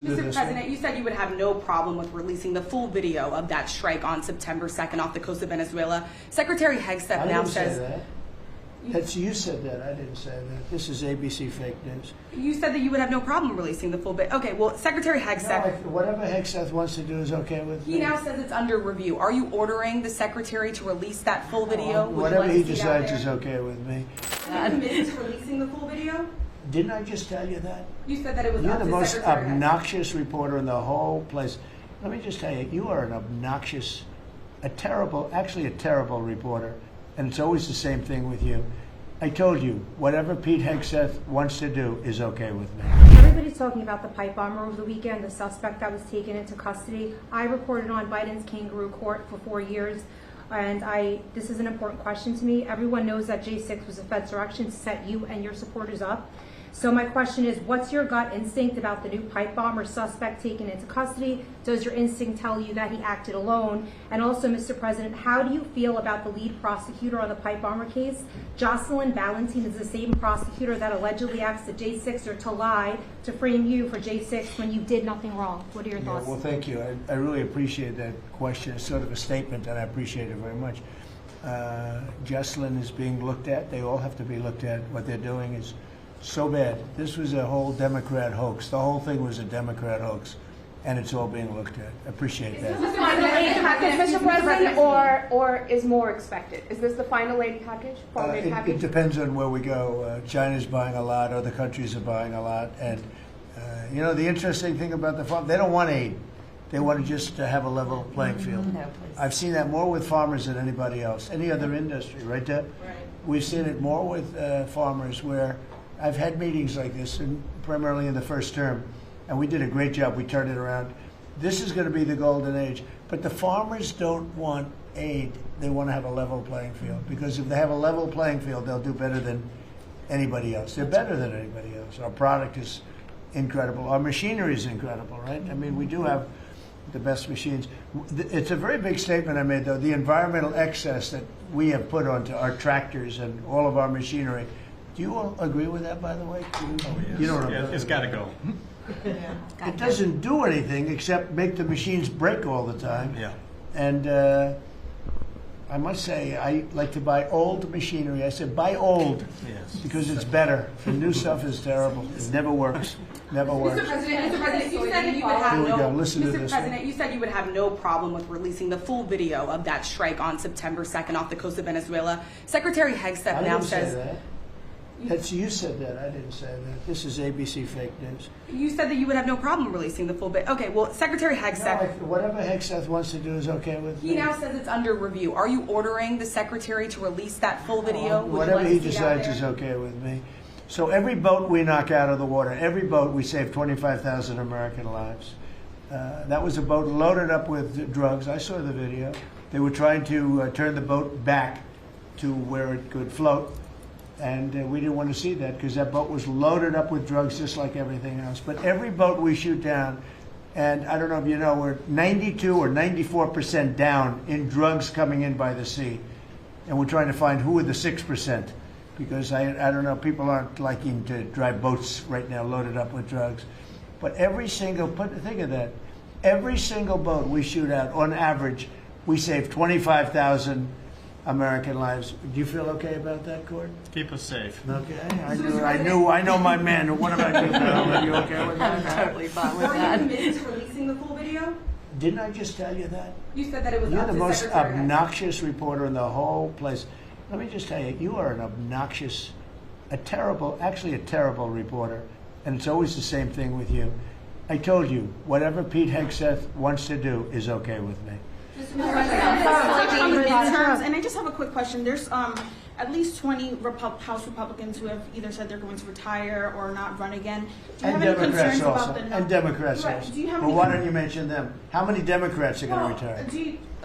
Mr. President, you said you would have no problem with releasing the full video of that strike on September 2nd off the coast of Venezuela. Secretary Hegseth now says... You said that. I didn't say that. This is ABC fake news. You said that you would have no problem releasing the full bit. Okay, well, Secretary Hegseth... No, whatever Hegseth wants to do is okay with me. He now says it's under review. Are you ordering the Secretary to release that full video? Whatever he decides is okay with me. Are you committed to releasing the full video? Didn't I just tell you that? You said that it was You're up the to most Secretary obnoxious reporter in the whole place. Let me just tell you, you are an obnoxious, actually a terrible reporter, and it's always the same thing with you. I told you, whatever Pete Hegseth wants to do is okay with me. Everybody's talking about the pipe bomber over the weekend, the suspect that was taken into custody. I reported on Biden's kangaroo court for 4 years, and this is an important question to me. Everyone knows that J6 was a Fed's direction to set you and your supporters up. So my question is, what's your gut instinct about the new pipe bomber suspect taken into custody? Does your instinct tell you that he acted alone? And also, Mr. President, how do you feel about the lead prosecutor on the pipe bomber case? Jocelyn Ballantine is the same prosecutor that allegedly asked the J6er to lie to frame you for J6 when you did nothing wrong. What are your thoughts? Well, thank you. I really appreciate that question. It's sort of a statement, and I appreciate it very much. Jocelyn is being looked at. They all have to be looked at. What they're doing is so bad. This was a whole Democrat hoax. The whole thing was a Democrat hoax, and it's all being looked at. Appreciate that. Is this the final aid package, Mr. President, or is more expected? Is this the final aid package? It depends on where we go. China's buying a lot. Other countries are buying a lot. And, you know, the interesting thing about the farm, they don't want aid. They want to just have a level playing field. No, I've seen that more with farmers than anybody else, any other industry, right, Deb? Right. We've seen it more with farmers where I've had meetings like this, and primarily in the first term, and we did a great job. We turned it around. This is going to be the golden age. But the farmers don't want aid. They want to have a level playing field, because if they have a level playing field, they'll do better than anybody else. They're better than anybody else. Our product is incredible. Our machinery is incredible, right? I mean, we do have the best machines. It's a very big statement I made, though. The environmental excess that we have put onto our tractors and all of our machinery. Do you all agree with that, by the way? Yes. You don't know. Yeah, it's got to go. It doesn't do anything except make the machines break all the time. Yeah. And I must say, I like to buy old machinery. I said buy old, Yes. because it's better. The new stuff is terrible. It never works. Never works. Mr. President, you said that you would have Here we go. Listen to Mr. this President, you said you would have no problem with releasing the full video of that strike on September 2nd off the coast of Venezuela. Secretary Hegseth I now didn't says... say that. You said that. I didn't say that. This is ABC fake news. You said that you would have no problem releasing the full bit. Okay, well, Secretary Hegseth... Whatever Hegseth wants to do is okay with me. He now says it's under review. Are you ordering the Secretary to release that full video? Whatever he decides is okay with me. So every boat we knock out of the water, every boat, we save 25,000 American lives. That was a boat loaded up with drugs. I saw the video. They were trying to turn the boat back to where it could float. And we didn't want to see that, because that boat was loaded up with drugs just like everything else. But every boat we shoot down, and I don't know if you know, we're 92 or 94% down in drugs coming in by the sea. And we're trying to find who are the 6%, because I don't know, people aren't liking to drive boats right now loaded up with drugs. But every single, think of that, every single boat we shoot out, on average, we save 25,000 American lives. Do you feel okay about that, Court? Keep us safe. Okay, I know my man. What about you, Bill? Are you okay with that? I'm totally fine with that. Are you committed to releasing the full video? Didn't I just tell you that? You said that it was You're up the to most Secretary Hegseth. obnoxious reporter in the whole place. Let me just tell you, you are an obnoxious, actually a terrible reporter, and it's always the same thing with you. I told you, whatever Pete Hegseth wants to do is okay with me. And I just have a quick question. There's at least 20 House Republicans who have either said they're going to retire or not run again. Do you have any concerns about the number? And Democrats also. Do you have well, any why don't you mention them? How many Democrats are going to retire?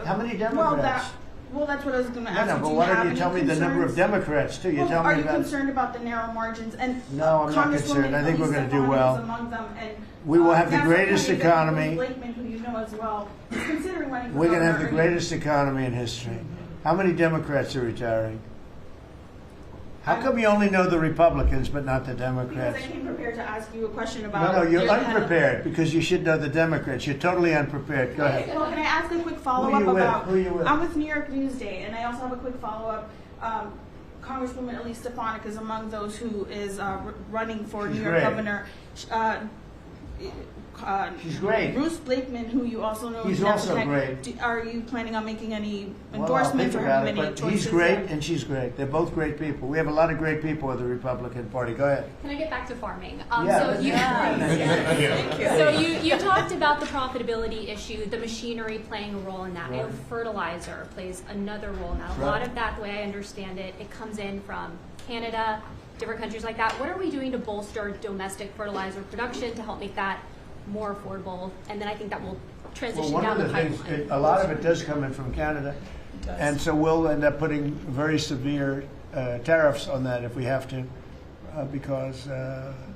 How many Democrats? Well, that's what I was going to ask. No, but why don't you tell me the number of Democrats, too? You tell me are you about... concerned about the narrow margins? And no, I'm not concerned. I think we're going to do well. Among them, and, we will have the greatest economy. Blakeman, who you know as well, is considering running for We're going to have governor. the greatest economy in history. How many Democrats are retiring? How come you only know the Republicans but not the Because Democrats? I came prepared to ask you a question about. No, you're the head of- unprepared because you should know the Democrats. You're totally unprepared. Go ahead. Well, can I ask a quick Who follow-up you with? about? Who you with? I'm with New York Newsday, and I also have a quick follow-up. Congresswoman Elise Stefanik is among those who is running for She's New York great. governor. She's great. Bruce Blakeman, who you also know, He's is also Democrat. great. Are you planning on making any Well, I'll endorsements think or about having it, any but choices? he's great there? and she's great. They're both great people. We have a lot of great people in the Republican Party. Go ahead. Can I get back to farming? Yeah. So you talked about the profitability issue, the machinery playing a role in that. I know Right. fertilizer plays another role in that. A Right. lot of that, the way I understand it, it comes in from Canada, different countries like that. What are we doing to bolster domestic fertilizer production to help make that more affordable? And then I think that will transition Well, one down of the the things, pipeline. a lot of it does come in from Canada. And so we'll end up putting very severe tariffs on that if we have to, because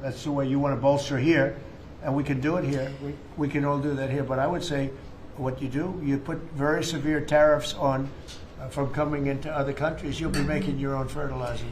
that's the way you want to bolster here. And we can do it here. We can all do that here. But I would say what you do, you put very severe tariffs on from coming into other countries. You'll be making your own fertilizer.